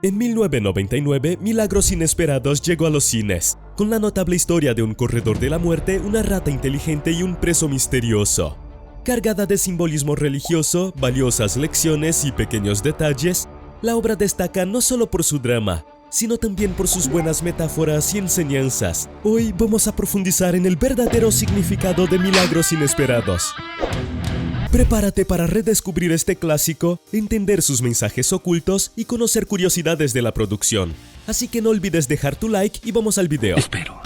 En 1999, Milagros Inesperados llegó a los cines, con la notable historia de un corredor de la muerte, una rata inteligente y un preso misterioso. Cargada de simbolismo religioso, valiosas lecciones y pequeños detalles, la obra destaca no solo por su drama, sino también por sus buenas metáforas y enseñanzas. Hoy vamos a profundizar en el verdadero significado de Milagros Inesperados. Prepárate para redescubrir este clásico, entender sus mensajes ocultos y conocer curiosidades de la producción. Así que no olvides dejar tu like y vamos al video. Espero.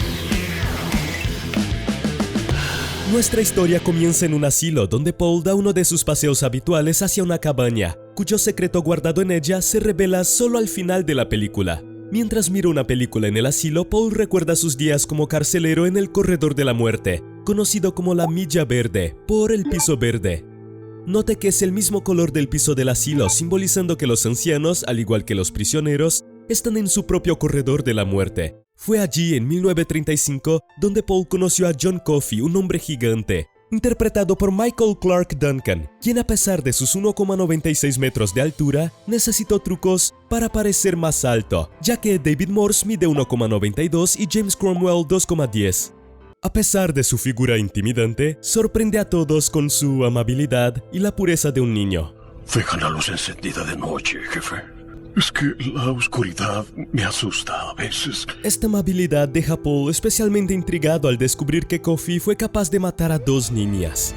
Nuestra historia comienza en un asilo donde Paul da uno de sus paseos habituales hacia una cabaña, cuyo secreto guardado en ella se revela solo al final de la película. Mientras mira una película en el asilo, Paul recuerda sus días como carcelero en el corredor de la muerte, conocido como la Milla Verde, por el piso verde. Note que es el mismo color del piso del asilo, simbolizando que los ancianos, al igual que los prisioneros, están en su propio corredor de la muerte. Fue allí, en 1935, donde Paul conoció a John Coffey, un hombre gigante, interpretado por Michael Clarke Duncan, quien a pesar de sus 1,96 metros de altura, necesitó trucos para parecer más alto, ya que David Morse mide 1,92 y James Cromwell 2,10. A pesar de su figura intimidante, sorprende a todos con su amabilidad y la pureza de un niño. Deja la luz encendida de noche, jefe. Es que la oscuridad me asusta a veces. Esta amabilidad deja a Paul especialmente intrigado al descubrir que Coffey fue capaz de matar a 2 niñas.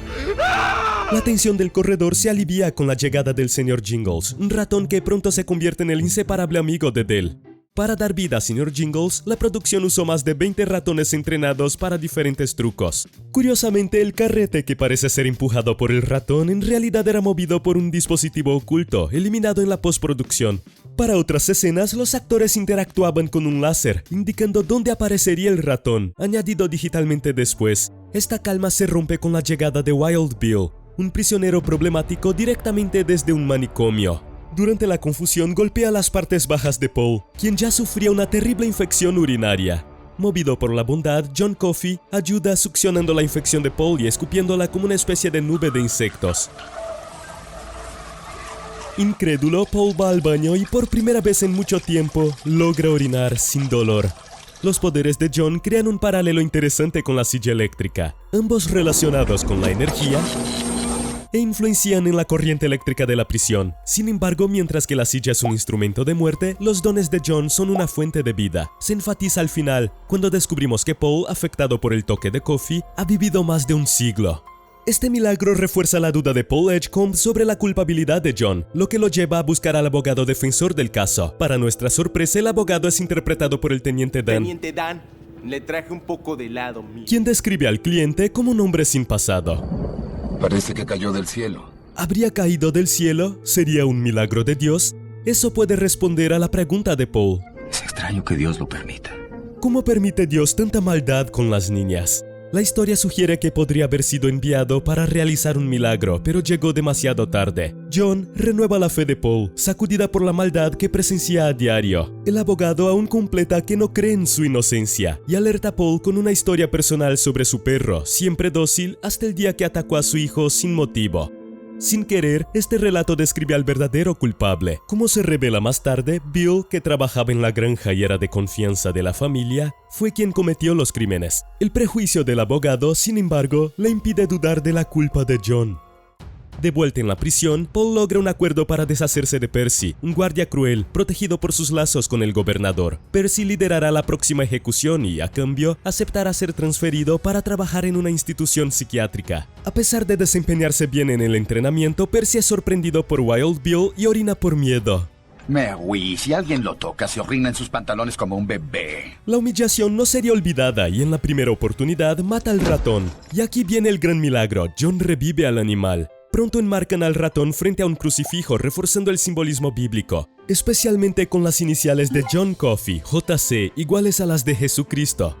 La tensión del corredor se alivia con la llegada del Sr. Jingles, un ratón que pronto se convierte en el inseparable amigo de Dell. Para dar vida a Sr. Jingles, la producción usó más de 20 ratones entrenados para diferentes trucos. Curiosamente, el carrete que parece ser empujado por el ratón en realidad era movido por un dispositivo oculto, eliminado en la postproducción. Para otras escenas, los actores interactuaban con un láser, indicando dónde aparecería el ratón, añadido digitalmente después. Esta calma se rompe con la llegada de Wild Bill, un prisionero problemático directamente desde un manicomio. Durante la confusión golpea las partes bajas de Paul, quien ya sufría una terrible infección urinaria. Movido por la bondad, John Coffey ayuda succionando la infección de Paul y escupiéndola como una especie de nube de insectos. Incrédulo, Paul va al baño y por primera vez en mucho tiempo logra orinar sin dolor. Los poderes de John crean un paralelo interesante con la silla eléctrica, ambos relacionados con la energía e influencian en la corriente eléctrica de la prisión. Sin embargo, mientras que la silla es un instrumento de muerte, los dones de John son una fuente de vida. Se enfatiza al final, cuando descubrimos que Paul, afectado por el toque de Coffey, ha vivido más de un siglo. Este milagro refuerza la duda de Paul Edgecombe sobre la culpabilidad de John, lo que lo lleva a buscar al abogado defensor del caso. Para nuestra sorpresa, el abogado es interpretado por el Teniente Dan. Teniente Dan, le traje un poco de helado mío. Quien describe al cliente como un hombre sin pasado. Parece que cayó del cielo. ¿Habría caído del cielo? ¿Sería un milagro de Dios? Eso puede responder a la pregunta de Paul. Es extraño que Dios lo permita. ¿Cómo permite Dios tanta maldad con las niñas? La historia sugiere que podría haber sido enviado para realizar un milagro, pero llegó demasiado tarde. John renueva la fe de Paul, sacudida por la maldad que presencia a diario. El abogado aún completa que no cree en su inocencia y alerta a Paul con una historia personal sobre su perro, siempre dócil hasta el día que atacó a su hijo sin motivo. Sin querer, este relato describe al verdadero culpable. Como se revela más tarde, Bill, que trabajaba en la granja y era de confianza de la familia, fue quien cometió los crímenes. El prejuicio del abogado, sin embargo, le impide dudar de la culpa de John. De vuelta en la prisión, Paul logra un acuerdo para deshacerse de Percy, un guardia cruel, protegido por sus lazos con el gobernador. Percy liderará la próxima ejecución y, a cambio, aceptará ser transferido para trabajar en una institución psiquiátrica. A pesar de desempeñarse bien en el entrenamiento, Percy es sorprendido por Wild Bill y orina por miedo. Si alguien lo toca, se orina en sus pantalones como un bebé. La humillación no sería olvidada y en la primera oportunidad mata al ratón. Y aquí viene el gran milagro, John revive al animal. Pronto enmarcan al ratón frente a un crucifijo reforzando el simbolismo bíblico, especialmente con las iniciales de John Coffey, JC, iguales a las de Jesucristo.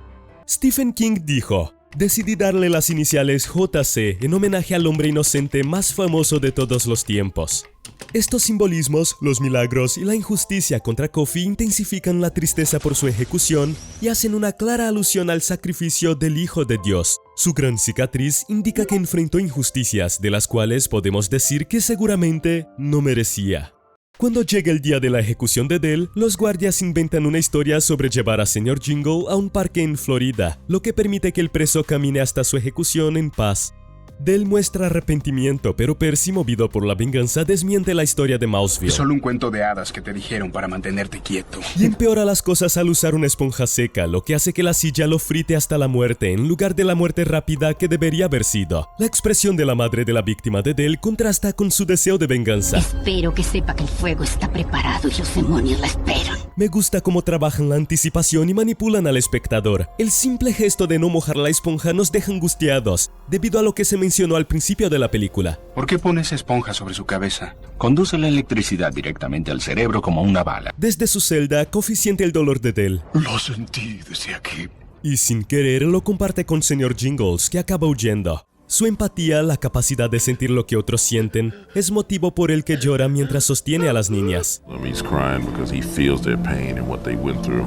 Stephen King dijo: decidí darle las iniciales JC en homenaje al hombre inocente más famoso de todos los tiempos. Estos simbolismos, los milagros y la injusticia contra Coffey intensifican la tristeza por su ejecución y hacen una clara alusión al sacrificio del Hijo de Dios. Su gran cicatriz indica que enfrentó injusticias de las cuales podemos decir que seguramente no merecía. Cuando llega el día de la ejecución de Dell, los guardias inventan una historia sobre llevar a Sr. Jingle a un parque en Florida, lo que permite que el preso camine hasta su ejecución en paz. Dell muestra arrepentimiento, pero Percy, movido por la venganza, desmiente la historia de Mouseville. Es solo un cuento de hadas que te dijeron para mantenerte quieto. Y empeora las cosas al usar una esponja seca, lo que hace que la silla lo frite hasta la muerte, en lugar de la muerte rápida que debería haber sido. La expresión de la madre de la víctima de Dell contrasta con su deseo de venganza. Espero que sepa que el fuego está preparado y los demonios la esperan. Me gusta cómo trabajan la anticipación y manipulan al espectador. El simple gesto de no mojar la esponja nos deja angustiados, debido a lo que se mencionó al principio de la película. ¿Por qué pones esponja sobre su cabeza? Conduce la electricidad directamente al cerebro como una bala. Desde su celda, Coffee siente el dolor de Dell. Lo sentí desde aquí. Y sin querer lo comparte con Sr. Jingles, que acaba huyendo. Su empatía, la capacidad de sentir lo que otros sienten, es motivo por el que llora mientras sostiene a las niñas. He's crying because he feels their pain and what they went through.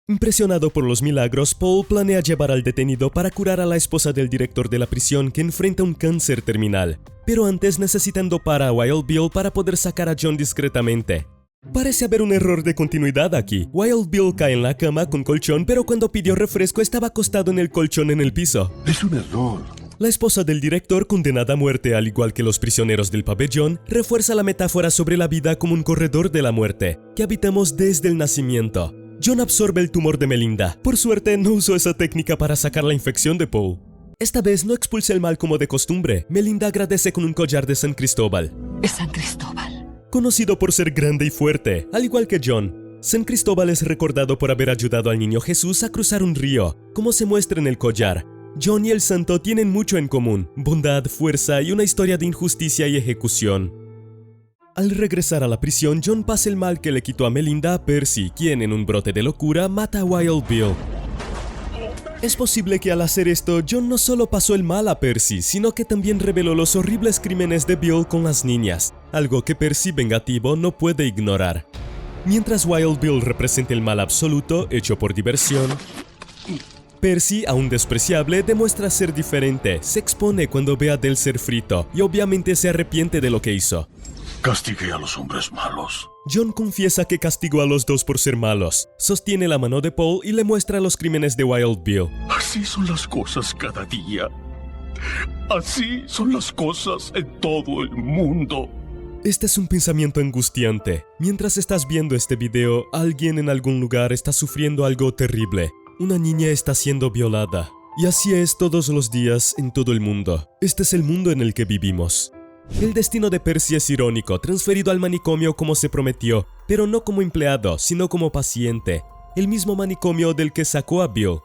Impresionado por los milagros, Paul planea llevar al detenido para curar a la esposa del director de la prisión que enfrenta un cáncer terminal. Pero antes necesitan dopar a Wild Bill para poder sacar a John discretamente. Parece haber un error de continuidad aquí. Wild Bill cae en la cama con colchón, pero cuando pidió refresco estaba acostado en el colchón en el piso. Es un error. La esposa del director, condenada a muerte al igual que los prisioneros del pabellón, refuerza la metáfora sobre la vida como un corredor de la muerte, que habitamos desde el nacimiento. John absorbe el tumor de Melinda. Por suerte, no usó esa técnica para sacar la infección de Paul. Esta vez no expulsa el mal como de costumbre. Melinda agradece con un collar de San Cristóbal. Es San Cristóbal. Conocido por ser grande y fuerte, al igual que John, San Cristóbal es recordado por haber ayudado al niño Jesús a cruzar un río, como se muestra en el collar. John y el santo tienen mucho en común: bondad, fuerza y una historia de injusticia y ejecución. Al regresar a la prisión, John pasa el mal que le quitó a Melinda a Percy, quien en un brote de locura mata a Wild Bill. Es posible que al hacer esto, John no solo pasó el mal a Percy, sino que también reveló los horribles crímenes de Bill con las niñas, algo que Percy, vengativo, no puede ignorar. Mientras Wild Bill representa el mal absoluto, hecho por diversión, Percy, aún despreciable, demuestra ser diferente, se expone cuando ve a Dell ser frito y obviamente se arrepiente de lo que hizo. Castigué a los hombres malos. John confiesa que castigó a los dos por ser malos, sostiene la mano de Paul y le muestra los crímenes de Wild Bill. Así son las cosas cada día. Así son las cosas en todo el mundo. Este es un pensamiento angustiante. Mientras estás viendo este video, alguien en algún lugar está sufriendo algo terrible. Una niña está siendo violada. Y así es todos los días en todo el mundo. Este es el mundo en el que vivimos. El destino de Percy es irónico, transferido al manicomio como se prometió, pero no como empleado, sino como paciente, el mismo manicomio del que sacó a Bill.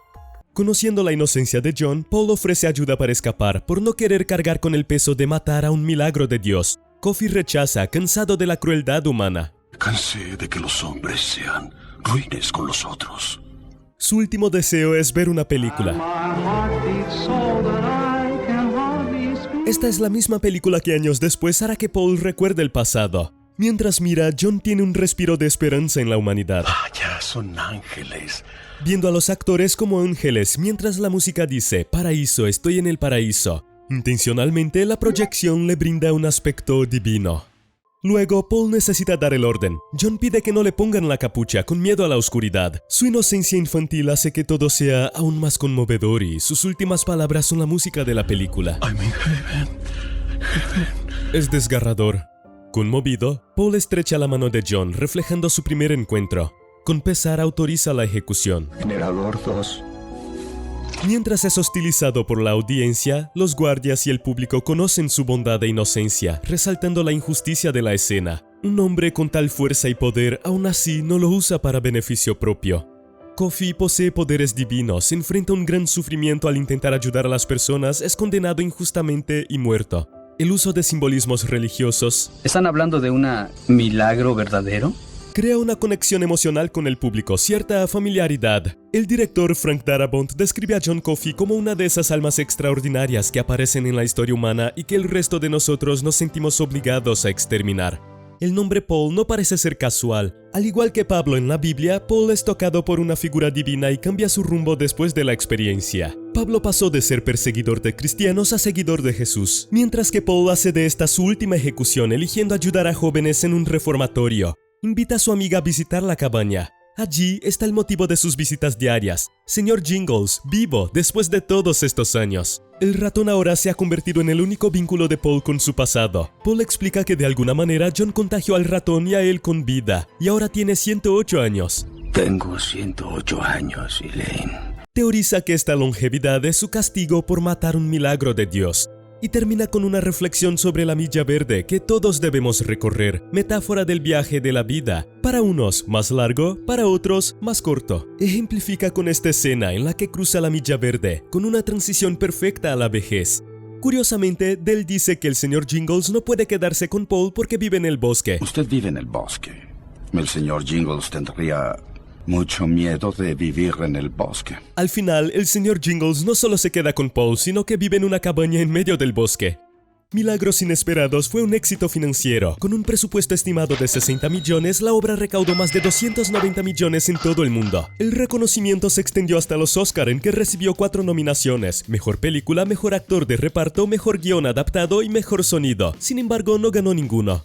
Conociendo la inocencia de John, Paul ofrece ayuda para escapar, por no querer cargar con el peso de matar a un milagro de Dios. Coffee rechaza, cansado de la crueldad humana. Cansé de que los hombres sean ruines con los otros. Su último deseo es ver una película. Esta es la misma película que años después hará que Paul recuerde el pasado. Mientras mira, John tiene un respiro de esperanza en la humanidad. Vaya, son ángeles. Viendo a los actores como ángeles, mientras la música dice «Paraíso, estoy en el paraíso». Intencionalmente, la proyección le brinda un aspecto divino. Luego, Paul necesita dar el orden. John pide que no le pongan la capucha, con miedo a la oscuridad. Su inocencia infantil hace que todo sea aún más conmovedor y sus últimas palabras son la música de la película. I'm in heaven. Es desgarrador. Conmovido, Paul estrecha la mano de John, reflejando su primer encuentro. Con pesar autoriza la ejecución. Generador 2. Mientras es hostilizado por la audiencia, los guardias y el público conocen su bondad e inocencia, resaltando la injusticia de la escena. Un hombre con tal fuerza y poder, aún así, no lo usa para beneficio propio. Coffee posee poderes divinos, enfrenta un gran sufrimiento al intentar ayudar a las personas, es condenado injustamente y muerto. El uso de simbolismos religiosos ¿Están hablando de un milagro verdadero? crea una conexión emocional con el público, cierta familiaridad. El director Frank Darabont describe a John Coffey como una de esas almas extraordinarias que aparecen en la historia humana y que el resto de nosotros nos sentimos obligados a exterminar. El nombre Paul no parece ser casual. Al igual que Pablo en la Biblia, Paul es tocado por una figura divina y cambia su rumbo después de la experiencia. Pablo pasó de ser perseguidor de cristianos a seguidor de Jesús, mientras que Paul hace de esta su última ejecución eligiendo ayudar a jóvenes en un reformatorio. Invita a su amiga a visitar la cabaña. Allí está el motivo de sus visitas diarias. Señor Jingles, vivo después de todos estos años. El ratón ahora se ha convertido en el único vínculo de Paul con su pasado. Paul explica que de alguna manera John contagió al ratón y a él con vida, y ahora tiene 108 años. Tengo 108 años, Elaine. Teoriza que esta longevidad es su castigo por matar un milagro de Dios. Y termina con una reflexión sobre la milla verde que todos debemos recorrer, metáfora del viaje de la vida, para unos más largo, para otros más corto. Ejemplifica con esta escena en la que cruza la milla verde, con una transición perfecta a la vejez. Curiosamente, Dell dice que el señor Jingles no puede quedarse con Paul porque vive en el bosque. Usted vive en el bosque. El señor Jingles tendría mucho miedo de vivir en el bosque. Al final, el señor Jingles no solo se queda con Paul, sino que vive en una cabaña en medio del bosque. Milagros Inesperados fue un éxito financiero. Con un presupuesto estimado de 60 millones, la obra recaudó más de 290 millones en todo el mundo. El reconocimiento se extendió hasta los Oscar, en que recibió 4 nominaciones: Mejor Película, Mejor Actor de Reparto, Mejor Guión Adaptado y Mejor Sonido. Sin embargo, no ganó ninguno.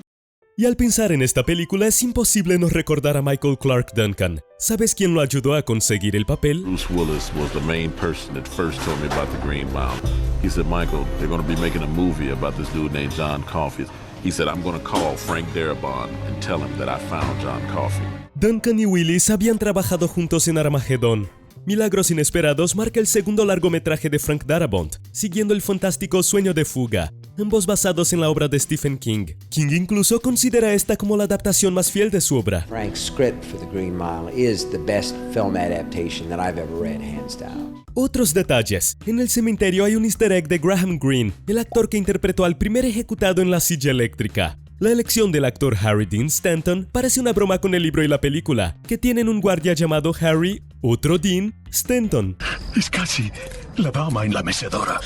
Y al pensar en esta película es imposible no recordar a Michael Clarke Duncan. ¿Sabes quién lo ayudó a conseguir el papel? Bruce Willis was the main person that first told me about the Green Mile. He said, Michael, they're going to be making a movie about this dude named John Coffey. He said, I'm going to call Frank Darabont and tell him that I found John Coffey. Duncan y Willis habían trabajado juntos en Armagedón. Milagros Inesperados marca el segundo largometraje de Frank Darabont, siguiendo el fantástico Sueño de Fuga, ambos basados en la obra de Stephen King. King incluso considera esta como la adaptación más fiel de su obra. Frank's script for The Green Mile is the best film adaptation that I've ever read, hands down. Otros detalles. En el cementerio hay un easter egg de Graham Greene, el actor que interpretó al primer ejecutado en la silla eléctrica. La elección del actor Harry Dean Stanton parece una broma con el libro y la película, que tienen un guardia llamado Harry, otro Dean, Stanton. Es casi la dama en la mecedora.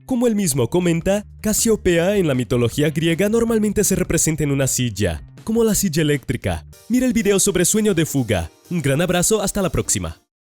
Como él mismo comenta, Casiopea en la mitología griega normalmente se representa en una silla, como la silla eléctrica. Mira el video sobre Sueño de Fuga. Un gran abrazo, hasta la próxima.